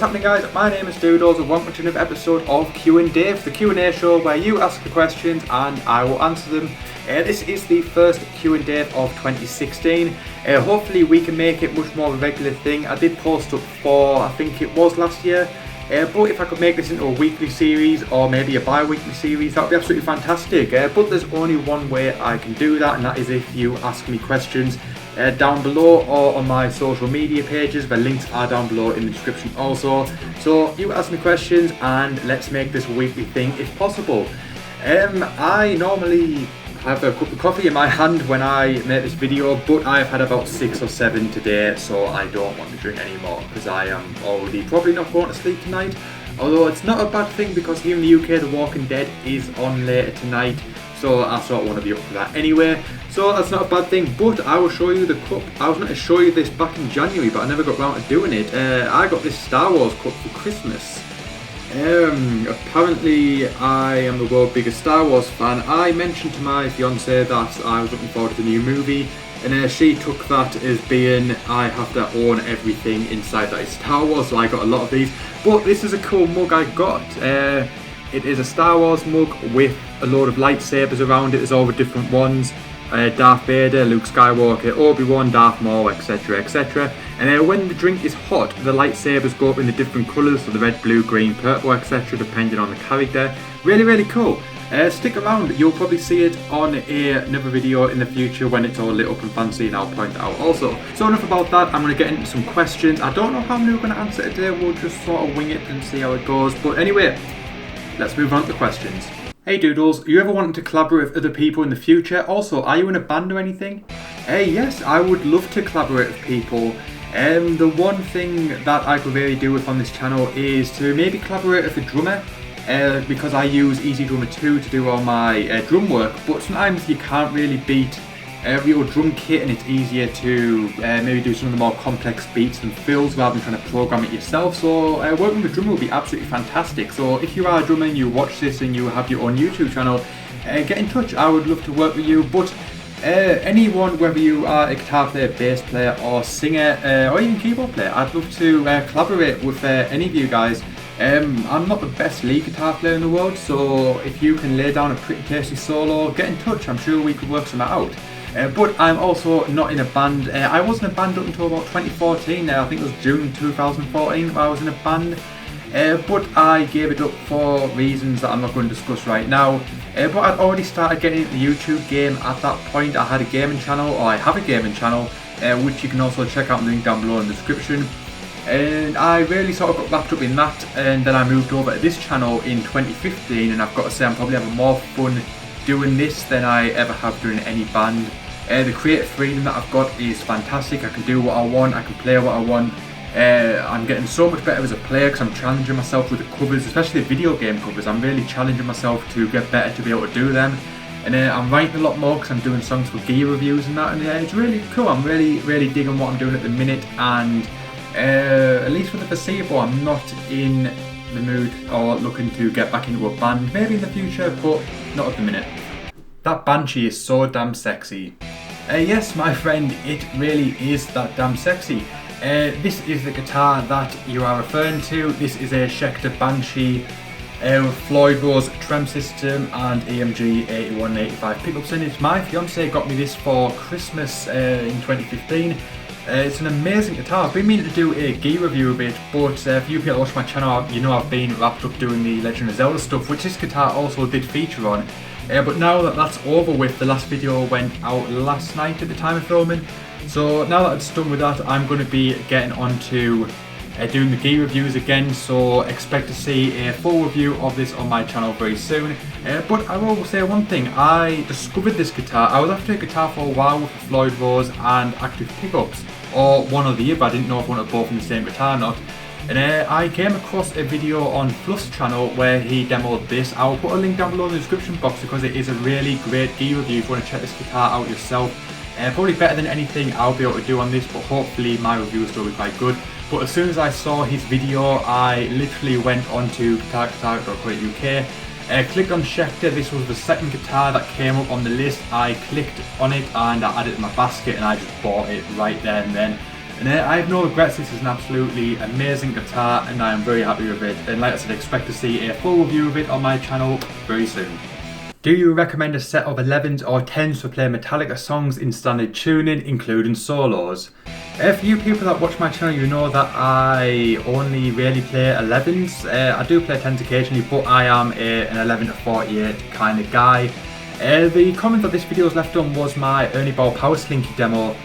happening, guys? My name is Doodles and welcome to another episode of Q&Dave, the Q&A show where you ask the questions and I will answer them. This is the first Q&Dave of 2016. Hopefully we can make it much more of a regular thing. I did post up for, I think it was last year, but if I could make this into a weekly series or maybe a bi-weekly series, that would be absolutely fantastic. But there's only one way I can do that, and that is if you ask me questions down below or on my social media pages. The links are down below in the description also. So you ask me questions and let's make this a weekly thing if possible. I normally have a cup of coffee in my hand when I make this video, but I've had about 6 or 7 today, so I don't want to drink anymore because I am already probably not going to sleep tonight. Although it's not a bad thing because here in the UK The Walking Dead is on later tonight, so I sort of want to be up for that anyway. So that's not a bad thing, but I will show you the cup. I was meant to show you this back in January, but I never got around to doing it. I got this Star Wars cup for Christmas. Apparently I am the world's biggest Star Wars fan. I mentioned to my fiance that I was looking forward to the new movie, and she took that as being I have to own everything inside that is Star Wars, so I got a lot of these. But this is a cool mug I got. It is a Star Wars mug with a load of lightsabers around it. There's all the different ones. Darth Vader, Luke Skywalker, Obi-Wan, Darth Maul, etc, etc. And when the drink is hot, the lightsabers go up in the different colours, so the red, blue, green, purple, etc, depending on the character. Really, really cool. Stick around, you'll probably see it on another video in the future when it's all lit up and fancy, and I'll point it out also. So enough about that, I'm going to get into some questions. I don't know how many we're going to answer today, we'll just sort of wing it and see how it goes. But anyway, let's move on to questions. Hey Doodles, you ever wanted to collaborate with other people in the future? Also, are you in a band or anything? Yes, I would love to collaborate with people. The one thing that I could really do with on this channel is to maybe collaborate with a drummer, because I use Easy Drummer 2 to do all my drum work, but sometimes you can't really beat real drum kit, and it's easier to maybe do some of the more complex beats and fills rather than trying to program it yourself. So working with a drummer would be absolutely fantastic. So if you are a drummer and you watch this and you have your own YouTube channel, get in touch. I would love to work with you. But anyone, whether you are a guitar player, bass player or singer, or even keyboard player, I'd love to collaborate with any of you guys. I'm not the best lead guitar player in the world, so if you can lay down a pretty tasty solo, get in touch. I'm sure we could work something out. But I'm also not in a band. I was in a band up until about 2014. I think it was June 2014 where I was in a band. But I gave it up for reasons that I'm not going to discuss right now. But I'd already started getting into the YouTube game at that point. I had a gaming channel, or I have a gaming channel, which you can also check out in the link down below in the description. And I really sort of got wrapped up in that, and then I moved over to this channel in 2015, and I've got to say I'm probably having more fun doing this than I ever have doing any band. The creative freedom that I've got is fantastic. I can do what I want, I can play what I want. I'm getting so much better as a player because I'm challenging myself with the covers, especially the video game covers. I'm really challenging myself to get better to be able to do them. And I'm writing a lot more because I'm doing songs for gear reviews and that, and it's really cool. I'm really digging what I'm doing at the minute, and at least for the foreseeable, I'm not in the mood or looking to get back into a band. Maybe in the future, but not at the minute. That Banshee is so damn sexy. Yes, my friend, it really is that damn sexy. This is the guitar that you are referring to. This is a Schecter Banshee with Floyd Rose trem system and AMG 8185 pickups in it. My fiance got me this for Christmas in 2015. It's an amazing guitar. I've been meaning to do a gear review of it, but for you people that watch my channel, you know I've been wrapped up doing the Legend of Zelda stuff, which this guitar also did feature on. But now that that's over with, the last video went out last night at the time of filming. So now that it's done with that, I'm going to be getting on to doing the gear reviews again. So expect to see a full review of this on my channel very soon. But I will say one thing, I discovered this guitar. I was after a guitar for a while with the Floyd Rose and active pickups, or one or the other. I didn't know if I wanted both in the same guitar or not. And I came across a video on Fluff's channel where he demoed this. I'll put a link down below in the description box because it is a really great gear review if you want to check this guitar out yourself. Probably better than anything I'll be able to do on this, but hopefully my review will still be quite good. But as soon as I saw his video, I literally went onto guitar.co.uk, clicked on Schecter. This was the second guitar that came up on the list. I clicked on it and I added it to my basket and I just bought it right there and then. And I have no regrets. This is an absolutely amazing guitar and I am very happy with it, and like I said, expect to see a full review of it on my channel very soon. Do you recommend a set of 11s or 10s for playing Metallica songs in standard tuning, including solos? For you people that watch my channel, you know that I only really play 11s. I do play 10s occasionally, but I am an 11 to 48 kind of guy. The comment that this video was left on was my Ernie Ball Power Slinky demo,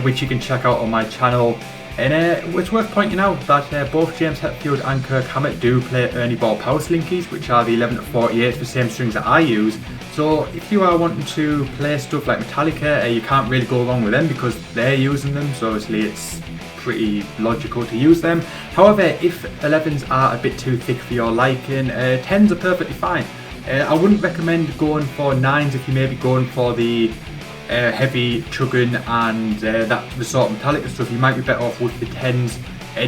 which you can check out on my channel. And it's worth pointing out that both James Hetfield and Kirk Hammett do play Ernie Ball Power Slinkies, which are the 11 to 48s, the same strings that I use. So if you are wanting to play stuff like Metallica, you can't really go wrong with them because they're using them, so obviously it's pretty logical to use them. However, if 11s are a bit too thick for your liking, 10s are perfectly fine. I wouldn't recommend going for 9s if you may be going for the heavy chugging and the sort of Metallica stuff. You might be better off with the 10s.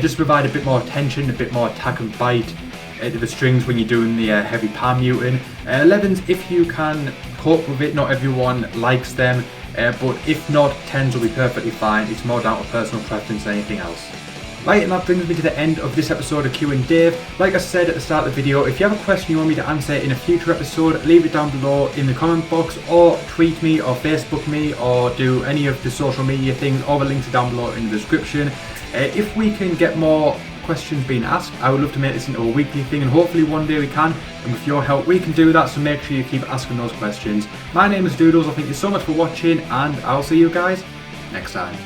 Just provide a bit more tension, a bit more attack and bite to the strings when you're doing the heavy palm muting. 11s, if you can cope with it, not everyone likes them, but if not, 10s will be perfectly fine. It's more down to personal preference than anything else. Right, and that brings me to the end of this episode of Q&Dave. Like I said at the start of the video, if you have a question you want me to answer in a future episode, leave it down below in the comment box, or tweet me or Facebook me, or do any of the social media things. All the links are down below in the description. If we can get more questions being asked, I would love to make this into a weekly thing, and hopefully one day we can, and with your help we can do that, so make sure you keep asking those questions. My name is Doodles, I thank you so much for watching, and I'll see you guys next time.